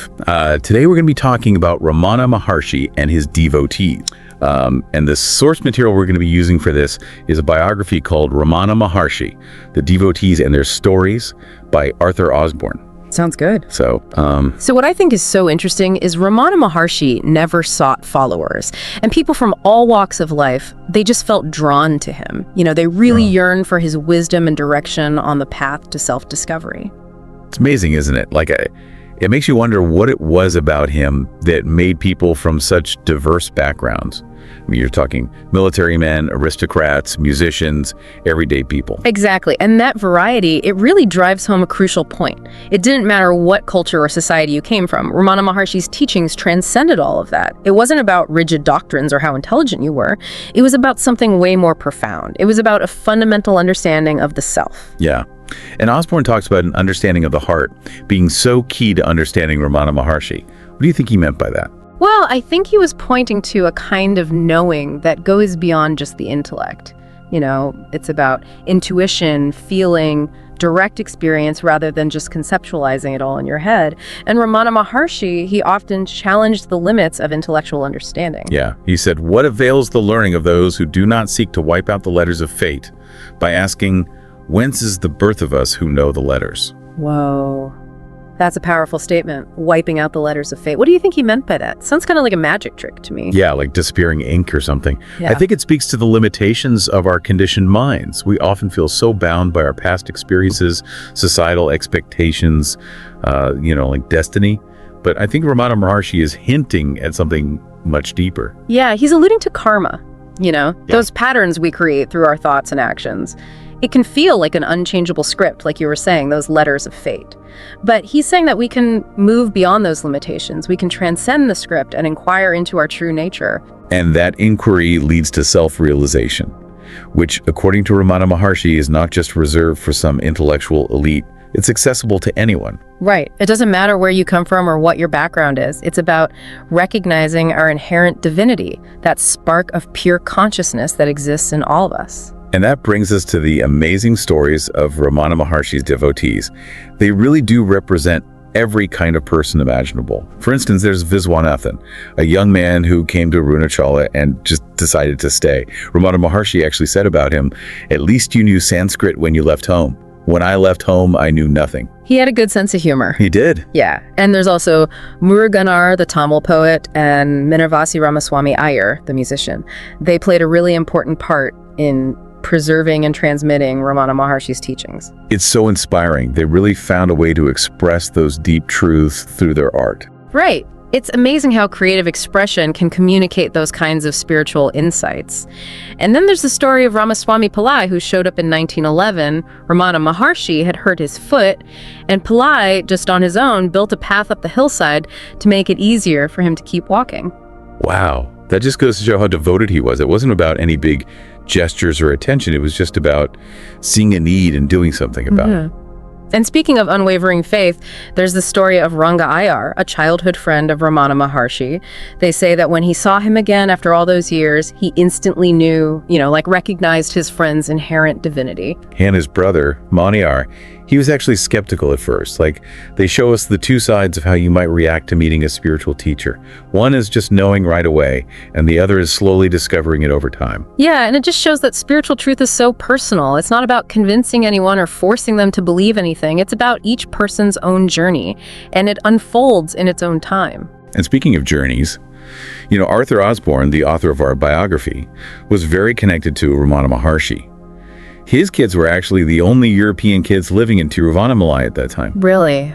life. Today we're going to be talking about Ramana Maharshi and his devotees. And the source material we're going to be using for this is a biography called Ramana Maharshi, The Devotees and Their Stories by Arthur Osborne. Sounds good. So what I think is so interesting is Ramana Maharshi never sought followers. And people from all walks of life, they just felt drawn to him. You know, they really yearned for his wisdom and direction on the path to self-discovery. It's amazing, isn't it? It makes you wonder what it was about him that made people from such diverse backgrounds. I mean, you're talking military men, aristocrats, musicians, everyday people. Exactly. And that variety, it really drives home a crucial point. It didn't matter what culture or society you came from. Ramana Maharshi's teachings transcended all of that. It wasn't about rigid doctrines or how intelligent you were. It was about something way more profound. It was about a fundamental understanding of the self. Yeah. And Osborne talks about an understanding of the heart being so key to understanding Ramana Maharshi. What do you think he meant by that? Well, I think he was pointing to a kind of knowing that goes beyond just the intellect. You know, it's about intuition, feeling, direct experience rather than just conceptualizing it all in your head. And Ramana Maharshi, he often challenged the limits of intellectual understanding. Yeah, he said, "What avails the learning of those who do not seek to wipe out the letters of fate by asking, whence is the birth of us who know the letters?" Whoa. That's a powerful statement, wiping out the letters of fate. What do you think he meant by that? Sounds kind of like a magic trick to me. Yeah, like disappearing ink or something. Yeah. I think it speaks to the limitations of our conditioned minds. We often feel so bound by our past experiences, societal expectations, like destiny. But I think Ramana Maharshi is hinting at something much deeper. Yeah, he's alluding to karma, those patterns we create through our thoughts and actions. It can feel like an unchangeable script, like you were saying, those letters of fate. But he's saying that we can move beyond those limitations. We can transcend the script and inquire into our true nature. And that inquiry leads to self-realization, which, according to Ramana Maharshi, is not just reserved for some intellectual elite. It's accessible to anyone. Right. It doesn't matter where you come from or what your background is. It's about recognizing our inherent divinity, that spark of pure consciousness that exists in all of us. And that brings us to the amazing stories of Ramana Maharshi's devotees. They really do represent every kind of person imaginable. For instance, there's Viswanathan, a young man who came to Arunachala and just decided to stay. Ramana Maharshi actually said about him, "At least you knew Sanskrit when you left home. When I left home, I knew nothing." He had a good sense of humor. He did. Yeah. And there's also Muruganar, the Tamil poet, and Minarvasi Ramaswamy Iyer, the musician. They played a really important part in preserving and transmitting Ramana Maharshi's teachings. It's so inspiring. They really found a way to express those deep truths through their art. Right. It's amazing how creative expression can communicate those kinds of spiritual insights. And then there's the story of Ramaswamy Pillai, who showed up in 1911. Ramana Maharshi had hurt his foot, and Pillai, just on his own, built a path up the hillside to make it easier for him to keep walking. Wow. That just goes to show how devoted he was. It wasn't about any big gestures or attention. It was just about seeing a need and doing something about it. And speaking of unwavering faith, there's the story of Ranga Iyer, a childhood friend of Ramana Maharshi. They say that when he saw him again after all those years, he instantly knew, recognized his friend's inherent divinity. And his brother, Maniar, he was actually skeptical at first. They show us the two sides of how you might react to meeting a spiritual teacher. One is just knowing right away, and the other is slowly discovering it over time. Yeah, and it just shows that spiritual truth is so personal. It's not about convincing anyone or forcing them to believe anything. It's about each person's own journey, and it unfolds in its own time. And speaking of journeys, Arthur Osborne, the author of our biography, was very connected to Ramana Maharshi. His kids were actually the only European kids living in Tiruvannamalai at that time. Really?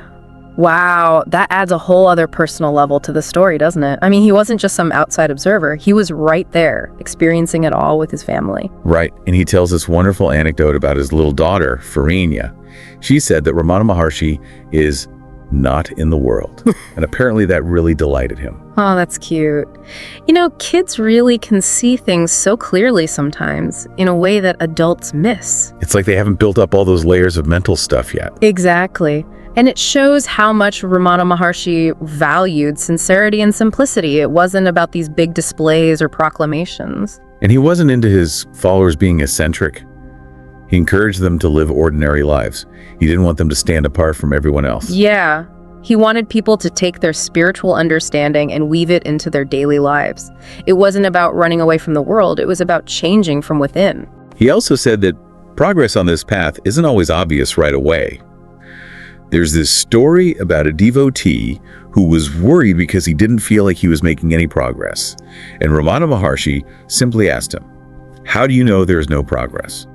Wow, that adds a whole other personal level to the story, doesn't it? I mean, he wasn't just some outside observer. He was right there, experiencing it all with his family. Right, and he tells this wonderful anecdote about his little daughter, Farinya. She said that Ramana Maharshi is not in the world. And apparently that really delighted him. Oh, that's cute. Kids really can see things so clearly sometimes in a way that adults miss. It's like they haven't built up all those layers of mental stuff yet. Exactly. And it shows how much Ramana Maharshi valued sincerity and simplicity. It wasn't about these big displays or proclamations. And he wasn't into his followers being eccentric. He encouraged them to live ordinary lives. He didn't want them to stand apart from everyone else. Yeah. He wanted people to take their spiritual understanding and weave it into their daily lives. It wasn't about running away from the world, it was about changing from within. He also said that progress on this path isn't always obvious right away. There's this story about a devotee who was worried because he didn't feel like he was making any progress. And Ramana Maharshi simply asked him, "How do you know there's no progress?"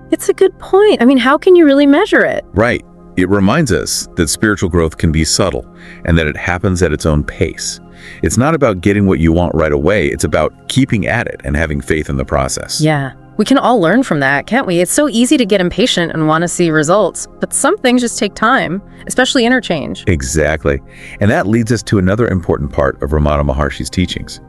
It's a good point. I mean, how can you really measure it? Right. It reminds us that spiritual growth can be subtle and that it happens at its own pace. It's not about getting what you want right away. It's about keeping at it and having faith in the process. Yeah. We can all learn from that, can't we? It's so easy to get impatient and want to see results, but some things just take time, especially interchange. Exactly. And that leads us to another important part of Ramana Maharshi's teachings,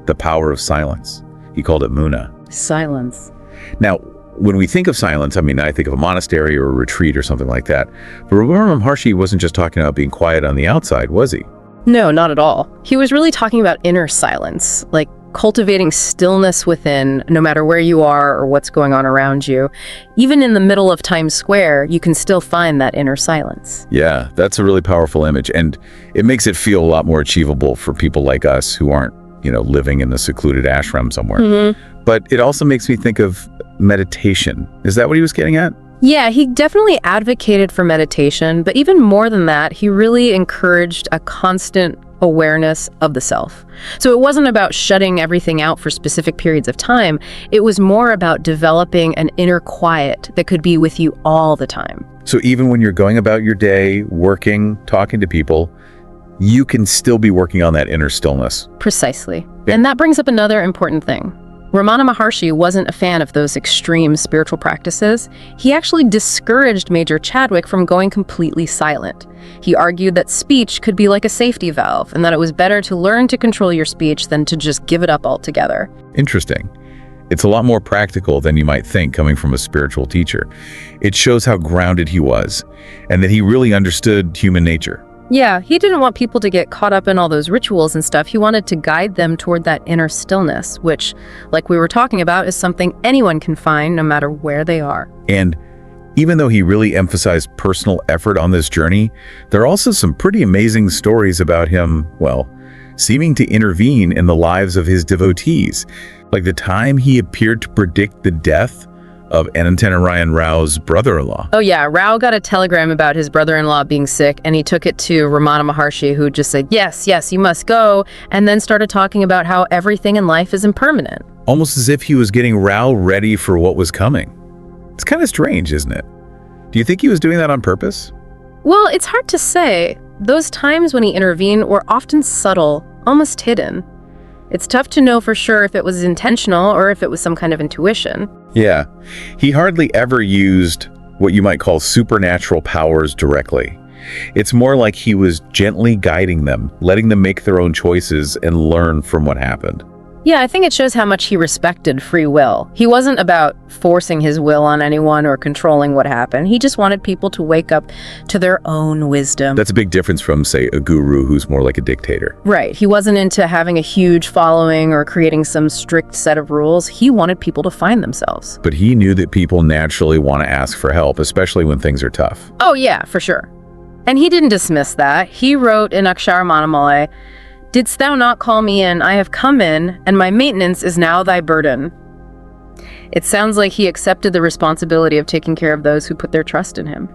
the power of silence. He called it muna. Silence. Now, when we think of silence, I mean, I think of a monastery or a retreat or something like that. But Ramana Maharshi wasn't just talking about being quiet on the outside, was he? No, not at all. He was really talking about inner silence, like cultivating stillness within, no matter where you are or what's going on around you. Even in the middle of Times Square, you can still find that inner silence. Yeah, that's a really powerful image. And it makes it feel a lot more achievable for people like us who aren't, living in a secluded ashram somewhere. Mm-hmm. But it also makes me think of meditation. Is that what he was getting at? Yeah, he definitely advocated for meditation, but even more than that, he really encouraged a constant awareness of the self. So it wasn't about shutting everything out for specific periods of time. It was more about developing an inner quiet that could be with you all the time. So even when you're going about your day, working, talking to people, you can still be working on that inner stillness. Precisely. Yeah. And that brings up another important thing. Ramana Maharshi wasn't a fan of those extreme spiritual practices. He actually discouraged Major Chadwick from going completely silent. He argued that speech could be like a safety valve and that it was better to learn to control your speech than to just give it up altogether. Interesting. It's a lot more practical than you might think coming from a spiritual teacher. It shows how grounded he was and that he really understood human nature. Yeah, he didn't want people to get caught up in all those rituals and stuff. He wanted to guide them toward that inner stillness, which, like we were talking about, is something anyone can find no matter where they are. And even though he really emphasized personal effort on this journey, there are also some pretty amazing stories about him, seeming to intervene in the lives of his devotees. Like the time he appeared to predict the death of Anantanarayan Rao's brother-in-law. Oh yeah, Rao got a telegram about his brother-in-law being sick, and he took it to Ramana Maharshi, who just said, yes, you must go, and then started talking about how everything in life is impermanent. Almost as if he was getting Rao ready for what was coming. It's kind of strange, isn't it? Do you think he was doing that on purpose? Well, it's hard to say. Those times when he intervened were often subtle, almost hidden. It's tough to know for sure if it was intentional or if it was some kind of intuition. Yeah, he hardly ever used what you might call supernatural powers directly. It's more like he was gently guiding them, letting them make their own choices and learn from what happened. Yeah, I think it shows how much he respected free will. He wasn't about forcing his will on anyone or controlling what happened. He just wanted people to wake up to their own wisdom. That's a big difference from, say, a guru who's more like a dictator. Right. He wasn't into having a huge following or creating some strict set of rules. He wanted people to find themselves. But he knew that people naturally want to ask for help, especially when things are tough. Oh, yeah, for sure. And he didn't dismiss that. He wrote in Aksharamanamala, "Didst thou not call me in? I have come in, and my maintenance is now thy burden." It sounds like he accepted the responsibility of taking care of those who put their trust in him.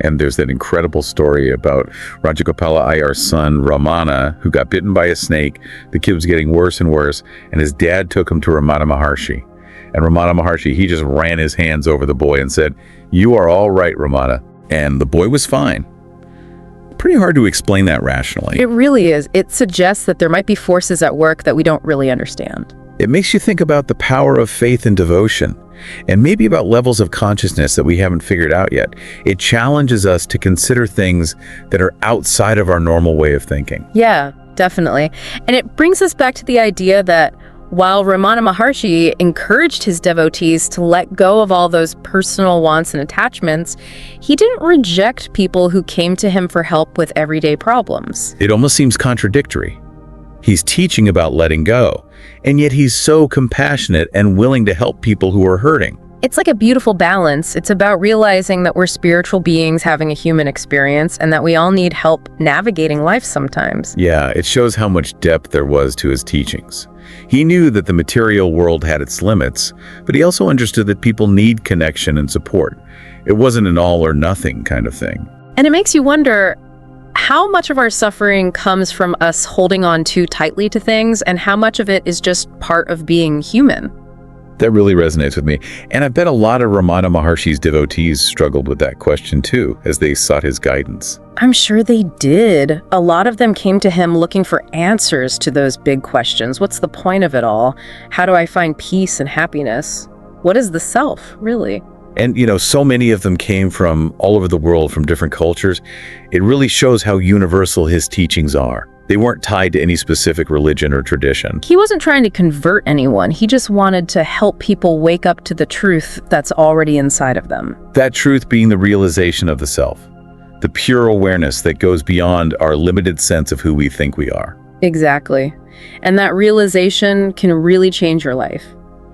And there's that incredible story about Rajagopala Iyar's son, Ramana, who got bitten by a snake. The kid was getting worse and worse, and his dad took him to Ramana Maharshi. And Ramana Maharshi, he just ran his hands over the boy and said, "You are all right, Ramana." And the boy was fine. Pretty hard to explain that rationally. It really is. It suggests that there might be forces at work that we don't really understand. It makes you think about the power of faith and devotion, and maybe about levels of consciousness that we haven't figured out yet. It challenges us to consider things that are outside of our normal way of thinking. Yeah, definitely. And it brings us back to the idea that while Ramana Maharshi encouraged his devotees to let go of all those personal wants and attachments, he didn't reject people who came to him for help with everyday problems. It almost seems contradictory. He's teaching about letting go, and yet he's so compassionate and willing to help people who are hurting. It's like a beautiful balance. It's about realizing that we're spiritual beings having a human experience and that we all need help navigating life sometimes. Yeah, it shows how much depth there was to his teachings. He knew that the material world had its limits, but he also understood that people need connection and support. It wasn't an all or nothing kind of thing. And it makes you wonder how much of our suffering comes from us holding on too tightly to things and how much of it is just part of being human. That really resonates with me. And I bet a lot of Ramana Maharshi's devotees struggled with that question too, as they sought his guidance. I'm sure they did. A lot of them came to him looking for answers to those big questions. What's the point of it all? How do I find peace and happiness? What is the self, really? And, so many of them came from all over the world, from different cultures. It really shows how universal his teachings are. They weren't tied to any specific religion or tradition. He wasn't trying to convert anyone. He just wanted to help people wake up to the truth that's already inside of them. That truth being the realization of the self, the pure awareness that goes beyond our limited sense of who we think we are. Exactly. And that realization can really change your life.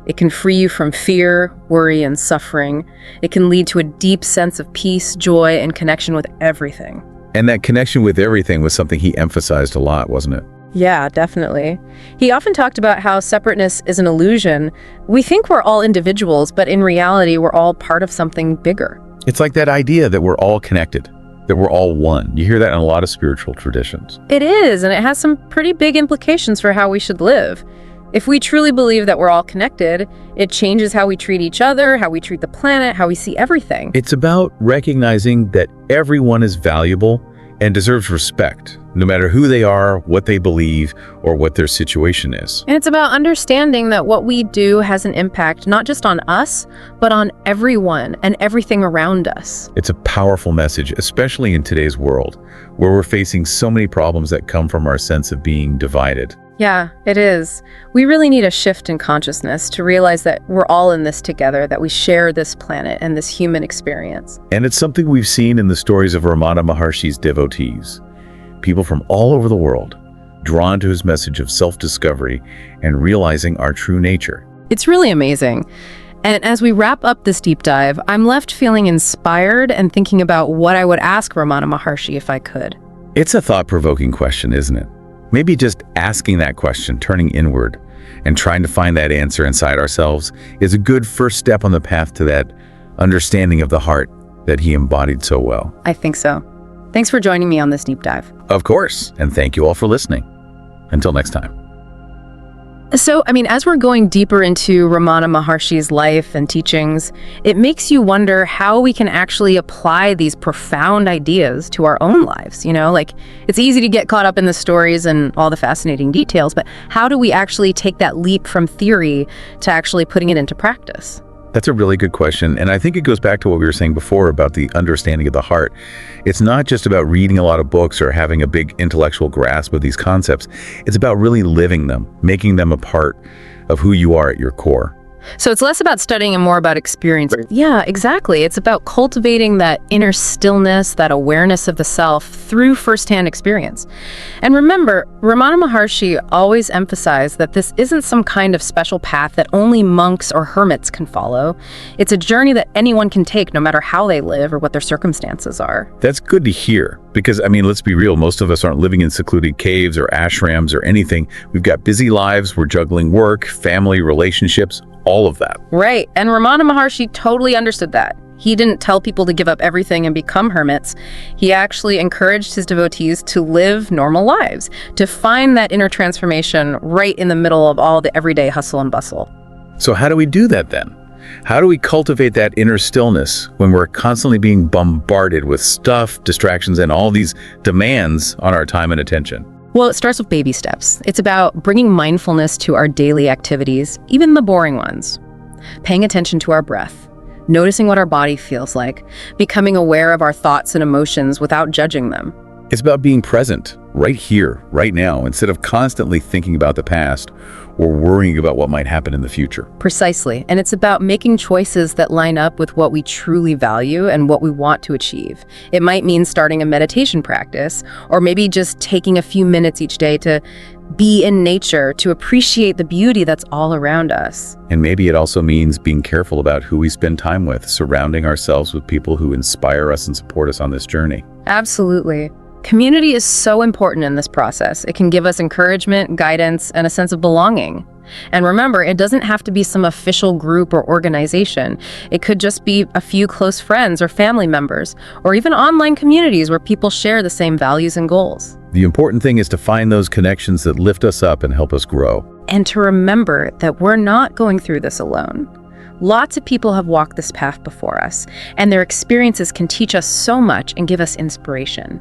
It can free you from fear, worry, and suffering. It can lead to a deep sense of peace, joy, and connection with everything. And that connection with everything was something he emphasized a lot, wasn't it? Yeah, definitely. He often talked about how separateness is an illusion. We think we're all individuals, but in reality, we're all part of something bigger. It's like that idea that we're all connected, that we're all one. You hear that in a lot of spiritual traditions. It is, and it has some pretty big implications for how we should live. If we truly believe that we're all connected, it changes how we treat each other, how we treat the planet, how we see everything. It's about recognizing that everyone is valuable and deserves respect, no matter who they are, what they believe, or what their situation is. And it's about understanding that what we do has an impact not just on us, but on everyone and everything around us. It's a powerful message, especially in today's world, where we're facing so many problems that come from our sense of being divided. Yeah, it is. We really need a shift in consciousness to realize that we're all in this together, that we share this planet and this human experience. And it's something we've seen in the stories of Ramana Maharshi's devotees. People from all over the world, drawn to his message of self-discovery and realizing our true nature. It's really amazing. And as we wrap up this deep dive, I'm left feeling inspired and thinking about what I would ask Ramana Maharshi if I could. It's a thought-provoking question, isn't it? Maybe just asking that question, turning inward, and trying to find that answer inside ourselves is a good first step on the path to that understanding of the heart that he embodied so well. I think so. Thanks for joining me on this deep dive. Of course, and thank you all for listening. Until next time. So, as we're going deeper into Ramana Maharshi's life and teachings, it makes you wonder how we can actually apply these profound ideas to our own lives. It's easy to get caught up in the stories and all the fascinating details, but how do we actually take that leap from theory to actually putting it into practice? That's a really good question, and I think it goes back to what we were saying before about the understanding of the heart. It's not just about reading a lot of books or having a big intellectual grasp of these concepts. It's about really living them, making them a part of who you are at your core. So it's less about studying and more about experience. Yeah, exactly. It's about cultivating that inner stillness, that awareness of the self through firsthand experience. And remember, Ramana Maharshi always emphasized that this isn't some kind of special path that only monks or hermits can follow. It's a journey that anyone can take no matter how they live or what their circumstances are. That's good to hear because, let's be real, most of us aren't living in secluded caves or ashrams or anything. We've got busy lives, we're juggling work, family, relationships, all of that. Right. And Ramana Maharshi totally understood that. He didn't tell people to give up everything and become hermits. He actually encouraged his devotees to live normal lives, to find that inner transformation right in the middle of all the everyday hustle and bustle. So how do we do that then? How do we cultivate that inner stillness when we're constantly being bombarded with stuff, distractions, and all these demands on our time and attention? Well, it starts with baby steps. It's about bringing mindfulness to our daily activities, even the boring ones. Paying attention to our breath, noticing what our body feels like, becoming aware of our thoughts and emotions without judging them. It's about being present, right here, right now, instead of constantly thinking about the past or worrying about what might happen in the future. Precisely. And it's about making choices that line up with what we truly value and what we want to achieve. It might mean starting a meditation practice, or maybe just taking a few minutes each day to be in nature, to appreciate the beauty that's all around us. And maybe it also means being careful about who we spend time with, surrounding ourselves with people who inspire us and support us on this journey. Absolutely. Community is so important in this process. It can give us encouragement, guidance, and a sense of belonging. And remember, it doesn't have to be some official group or organization. It could just be a few close friends or family members, or even online communities where people share the same values and goals. The important thing is to find those connections that lift us up and help us grow. And to remember that we're not going through this alone. Lots of people have walked this path before us, and their experiences can teach us so much and give us inspiration.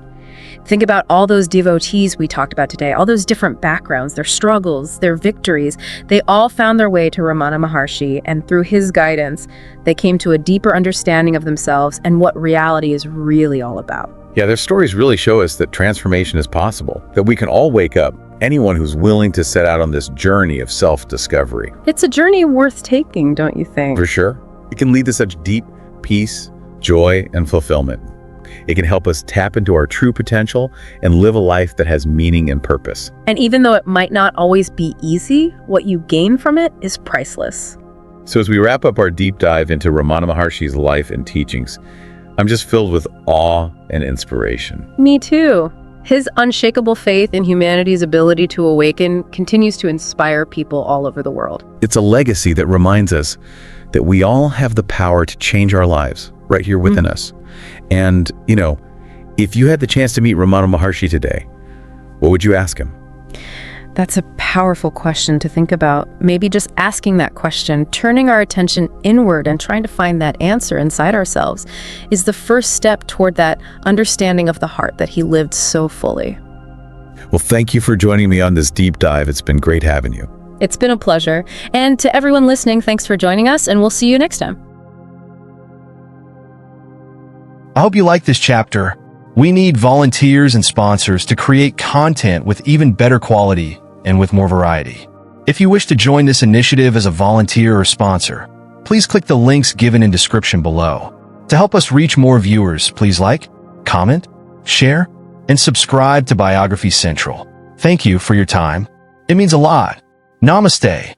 Think about all those devotees we talked about today, all those different backgrounds, their struggles, their victories. They all found their way to Ramana Maharshi, and through his guidance, they came to a deeper understanding of themselves and what reality is really all about. Yeah, their stories really show us that transformation is possible, that we can all wake up, anyone who's willing to set out on this journey of self-discovery. It's a journey worth taking, don't you think? For sure. It can lead to such deep peace, joy, and fulfillment. It can help us tap into our true potential and live a life that has meaning and purpose. And even though it might not always be easy, what you gain from it is priceless. So as we wrap up our deep dive into Ramana Maharshi's life and teachings, I'm just filled with awe and inspiration. Me too. His unshakable faith in humanity's ability to awaken continues to inspire people all over the world. It's a legacy that reminds us that we all have the power to change our lives right here within us. And, if you had the chance to meet Ramana Maharshi today, what would you ask him? That's a powerful question to think about. Maybe just asking that question, turning our attention inward and trying to find that answer inside ourselves is the first step toward that understanding of the heart that he lived so fully. Well, thank you for joining me on this deep dive. It's been great having you. It's been a pleasure. And to everyone listening, thanks for joining us, and we'll see you next time. I hope you like this chapter. We need volunteers and sponsors to create content with even better quality and with more variety. If you wish to join this initiative as a volunteer or sponsor, please click the links given in description below. To help us reach more viewers, please like, comment, share, and subscribe to Biography Central. Thank you for your time. It means a lot. Namaste.